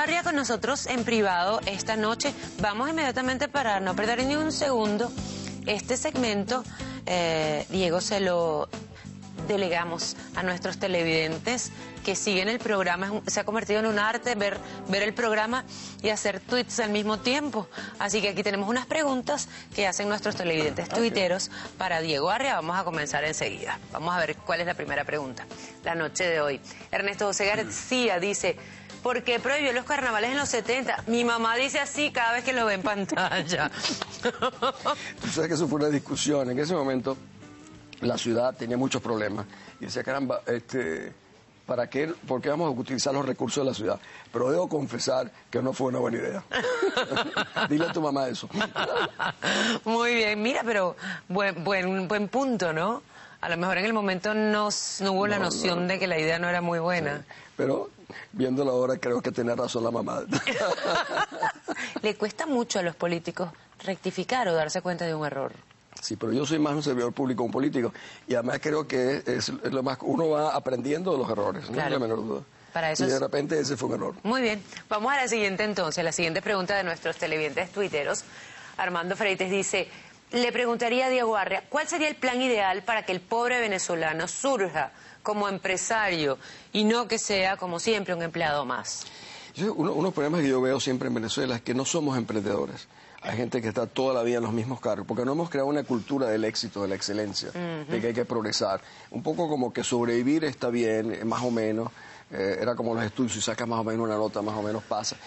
Arria con nosotros en privado esta noche. Vamos inmediatamente para no perder ni un segundo. Este segmento, Diego, se lo delegamos a nuestros televidentes que siguen el programa. Se ha convertido en un arte ver el programa y hacer tweets al mismo tiempo. Así que aquí tenemos unas preguntas que hacen nuestros televidentes tuiteros para Diego Arria. Vamos a comenzar enseguida. Vamos a ver cuál es la primera pregunta la noche de hoy. Ernesto José García dice: ¿por qué prohibió los carnavales en los 70? Mi mamá dice así cada vez que lo ve en pantalla. Tú sabes que eso fue una discusión. En ese momento la ciudad tenía muchos problemas y decía, caramba, ¿para qué? ¿Por qué vamos a utilizar los recursos de la ciudad? Pero debo confesar que no fue una buena idea. Dile a tu mamá eso. Muy bien, mira, pero buen punto, ¿no? A lo mejor en el momento no hubo la noción de que la idea no era muy buena. Sí, pero viéndolo ahora creo que tiene razón la mamá. ¿Le cuesta mucho a los políticos rectificar o darse cuenta de un error? Sí, pero yo soy más un servidor público, un político, y además creo que es lo más, uno va aprendiendo de los errores, no hay la menor duda. Para eso y de repente ese fue un error. Muy bien, vamos a la siguiente entonces, la siguiente pregunta de nuestros televidentes tuiteros. Armando Freites dice: le preguntaría a Diego Arria, ¿cuál sería el plan ideal para que el pobre venezolano surja como empresario y no que sea, como siempre, un empleado más? Unos problemas que yo veo siempre en Venezuela es que no somos emprendedores. Hay gente que está toda la vida en los mismos cargos, porque no hemos creado una cultura del éxito, de la excelencia, de que hay que progresar. Un poco como que sobrevivir está bien, más o menos, era como los estudios, si sacas más o menos una nota, más o menos pasa.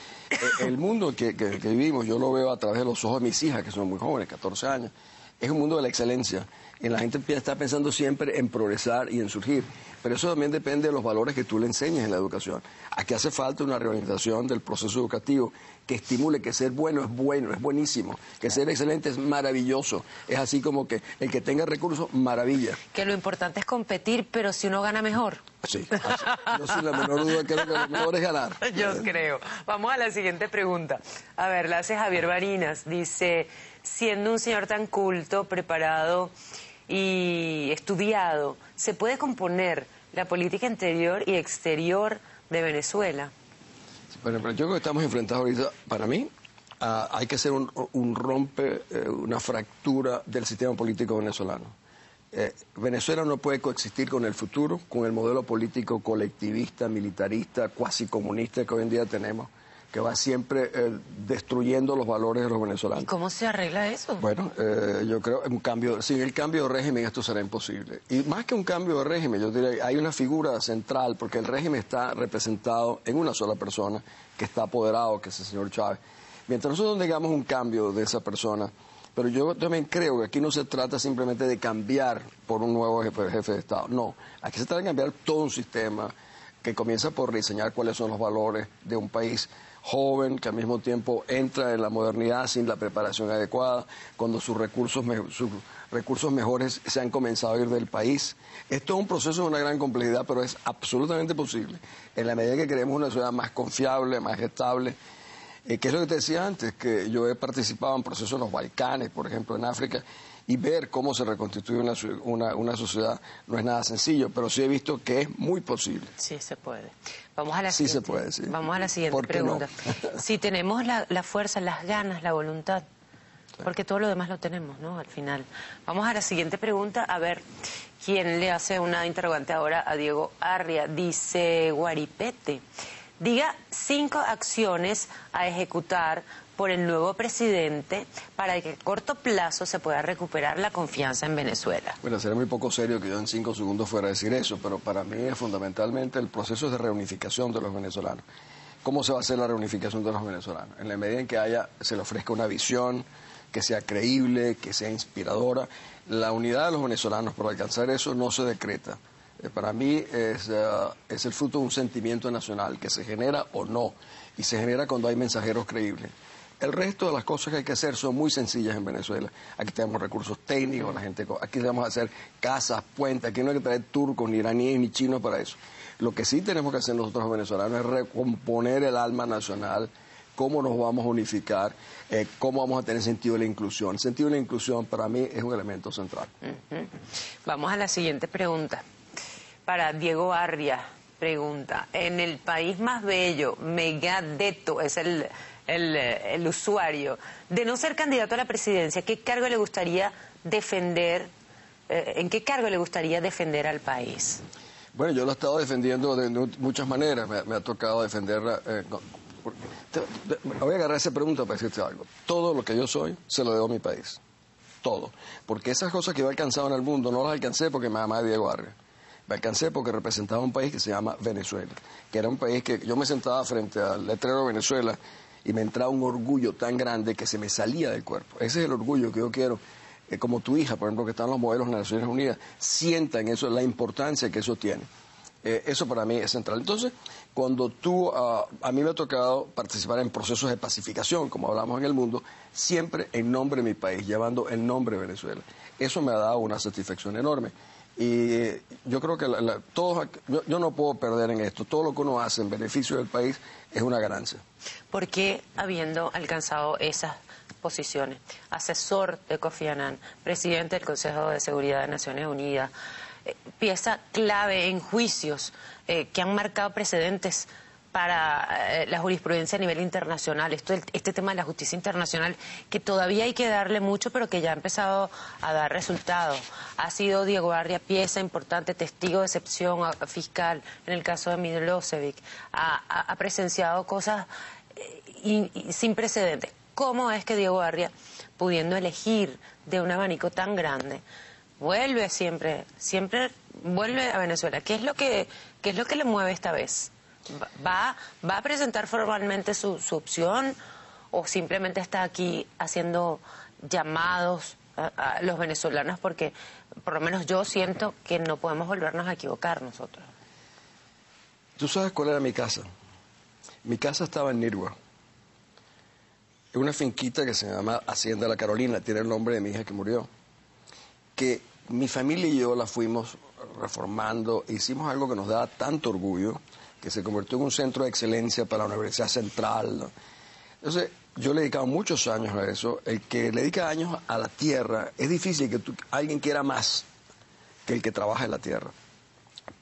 El mundo que vivimos, yo lo veo a través de los ojos de mis hijas, que son muy jóvenes, 14 años, es un mundo de la excelencia. Y la gente está pensando siempre en progresar y en surgir. Pero eso también depende de los valores que tú le enseñes en la educación. Aquí hace falta una reorientación del proceso educativo que estimule que ser bueno, es buenísimo. Que ser excelente es maravilloso. Es así como que el que tenga recursos, maravilla. Que lo importante es competir, pero si uno gana mejor. Sí, así. Yo sin la menor duda creo que lo mejor es ganar. Yo creo. Vamos a la siguiente pregunta. A ver, la hace Javier Barinas. Dice: siendo un señor tan culto, preparado y estudiado, ¿se puede componer la política interior y exterior de Venezuela? Bueno, pero yo creo que estamos enfrentados ahorita, para mí, hay que hacer una fractura del sistema político venezolano. Venezuela no puede coexistir con el futuro, con el modelo político colectivista, militarista, cuasi comunista que hoy en día tenemos, que va siempre destruyendo los valores de los venezolanos. ¿Y cómo se arregla eso? Bueno, yo creo sin el cambio de régimen esto será imposible. Y más que un cambio de régimen, yo diría, hay una figura central, porque el régimen está representado en una sola persona, que está apoderado, que es el señor Chávez. Mientras nosotros tengamos un cambio de esa persona, pero yo también creo que aquí no se trata simplemente de cambiar por un nuevo jefe de Estado, no, aquí se trata de cambiar todo un sistema que comienza por diseñar cuáles son los valores de un país joven, que al mismo tiempo entra en la modernidad sin la preparación adecuada, cuando sus recursos mejores se han comenzado a ir del país. Esto es un proceso de una gran complejidad, pero es absolutamente posible, en la medida que queremos una ciudad más confiable, más estable, que es lo que te decía antes, que yo he participado en procesos en los Balcanes, por ejemplo, en África, y ver cómo se reconstituye una sociedad no es nada sencillo, pero sí he visto que es muy posible. Sí se puede. Vamos a la sí siguiente. Se puede, sí. Vamos a la siguiente pregunta. No? Si tenemos la fuerza, las ganas, la voluntad, sí, porque todo lo demás lo tenemos, ¿no? Al final. Vamos a la siguiente pregunta, a ver quién le hace una interrogante ahora a Diego Arria. Dice Guaripete: diga 5 acciones a ejecutar por el nuevo presidente para que a corto plazo se pueda recuperar la confianza en Venezuela. Bueno, sería muy poco serio que yo en 5 segundos fuera a decir eso, pero para mí es fundamentalmente el proceso de reunificación de los venezolanos. ¿Cómo se va a hacer la reunificación de los venezolanos? En la medida en que se le ofrezca una visión que sea creíble, que sea inspiradora. La unidad de los venezolanos, para alcanzar eso, no se decreta. Para mí es el fruto de un sentimiento nacional que se genera o no, y se genera cuando hay mensajeros creíbles. El resto de las cosas que hay que hacer son muy sencillas en Venezuela. Aquí tenemos recursos técnicos, aquí vamos a hacer casas, puentes, aquí no hay que traer turcos, ni iraníes, ni chinos para eso. Lo que sí tenemos que hacer nosotros los venezolanos es recomponer el alma nacional, cómo nos vamos a unificar, cómo vamos a tener sentido de la inclusión. El sentido de la inclusión para mí es un elemento central. Vamos a la siguiente pregunta. Para Diego Arria. pregunta, en el país más bello, Megadeto es el usuario, de no ser candidato a la presidencia, ¿qué cargo le gustaría defender? ¿En qué cargo le gustaría defender al país? Bueno, yo lo he estado defendiendo de muchas maneras. Me ha tocado defenderla. Voy a agarrar esa pregunta para decirte algo. Todo lo que yo soy se lo debo a mi país. Todo. Porque esas cosas que yo he alcanzado en el mundo no las alcancé porque me llamaba Diego Arria. Me alcancé porque representaba un país que se llama Venezuela. Que era un país que yo me sentaba frente al letrero de Venezuela y me entraba un orgullo tan grande que se me salía del cuerpo. Ese es el orgullo que yo quiero. Como tu hija, por ejemplo, que están los modelos de las Naciones Unidas, sientan eso, la importancia que eso tiene. Eso para mí es central. Entonces, cuando a mí me ha tocado participar en procesos de pacificación, como hablamos en el mundo, siempre en nombre de mi país, llevando el nombre de Venezuela. Eso me ha dado una satisfacción enorme. Y yo creo que yo no puedo perder en esto. Todo lo que uno hace en beneficio del país es una ganancia. ¿Por qué, habiendo alcanzado esas posiciones, asesor de Kofi Annan, presidente del Consejo de Seguridad de Naciones Unidas, pieza clave en juicios que han marcado precedentes para la jurisprudencia a nivel internacional, este tema de la justicia internacional, que todavía hay que darle mucho, pero que ya ha empezado a dar resultados? Ha sido Diego Arria pieza importante, testigo de excepción fiscal en el caso de Milosevic, ha presenciado cosas sin precedentes. ¿Cómo es que Diego Arria, pudiendo elegir de un abanico tan grande, vuelve siempre vuelve a Venezuela? ¿Qué es lo que le mueve esta vez? ¿Va a presentar formalmente su opción o simplemente está aquí haciendo llamados a los venezolanos? Porque por lo menos yo siento que no podemos volvernos a equivocar nosotros. ¿Tú sabes cuál era mi casa? Mi casa estaba en Nirgua. Es una finquita que se llama Hacienda La Carolina, tiene el nombre de mi hija que murió. Que mi familia y yo la fuimos reformando, hicimos algo que nos daba tanto orgullo, que se convirtió en un centro de excelencia para la Universidad Central, ¿no? Entonces, yo le he dedicado muchos años a eso. El que le dedica años a la tierra, es difícil que alguien quiera más que el que trabaja en la tierra.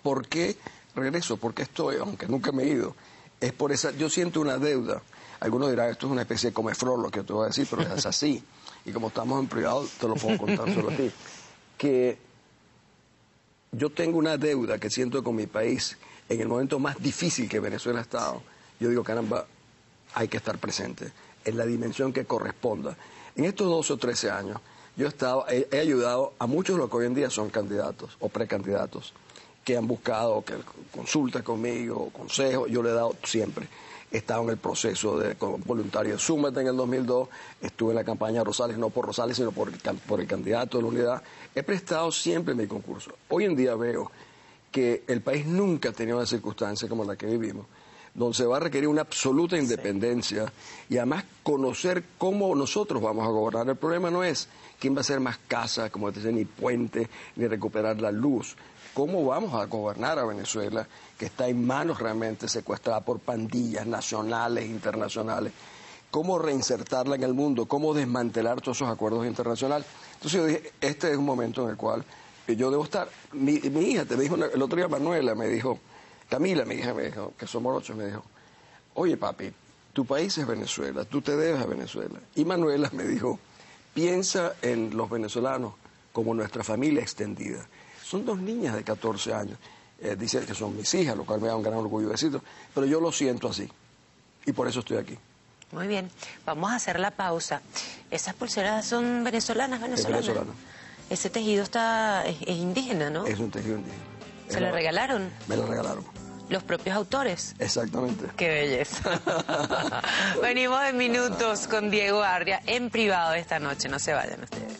¿Por qué regreso? Porque estoy, aunque nunca me he ido, es por esa, yo siento una deuda. Algunos dirán, esto es una especie de comeflor, lo que te voy a decir, pero es así. Y como estamos en privado, te lo puedo contar solo a ti. Que yo tengo una deuda que siento con mi país en el momento más difícil que Venezuela ha estado. Yo digo, caramba, hay que estar presente en la dimensión que corresponda. En estos 12 o 13 años, yo he ayudado a muchos de los que hoy en día son candidatos o precandidatos, que han buscado que consultas conmigo, consejos, yo le he dado siempre. He estado en el proceso de voluntario de Súmate en el 2002, estuve en la campaña de Rosales, no por Rosales, sino por el candidato de la unidad. He prestado siempre mi concurso. Hoy en día veo que el país nunca ha tenido una circunstancia como la que vivimos, donde se va a requerir una absoluta independencia y además conocer cómo nosotros vamos a gobernar. El problema no es quién va a hacer más casas, como te decía, ni puente, ni recuperar la luz. ¿Cómo vamos a gobernar a Venezuela, que está en manos realmente secuestrada por pandillas nacionales, internacionales? ¿Cómo reinsertarla en el mundo? ¿Cómo desmantelar todos esos acuerdos internacionales? Entonces yo dije, este es un momento en el cual yo debo estar. Mi hija, te dijo el otro día Manuela, me dijo, Camila, mi hija, me dijo, que somos 8, me dijo, oye papi, tu país es Venezuela, tú te debes a Venezuela. Y Manuela me dijo, piensa en los venezolanos como nuestra familia extendida. Son 2 niñas de 14 años. Dicen que son mis hijas, lo cual me da un gran orgullo decirlo, pero yo lo siento así. Y por eso estoy aquí. Muy bien, vamos a hacer la pausa. ¿Esas pulseras son venezolanas? Es venezolana. Ese tejido es indígena, ¿no? Es un tejido indígena. ¿Se lo regalaron? Me lo regalaron. ¿Los propios autores? Exactamente. ¡Qué belleza! Venimos en minutos con Diego Arria en privado esta noche. No se vayan ustedes.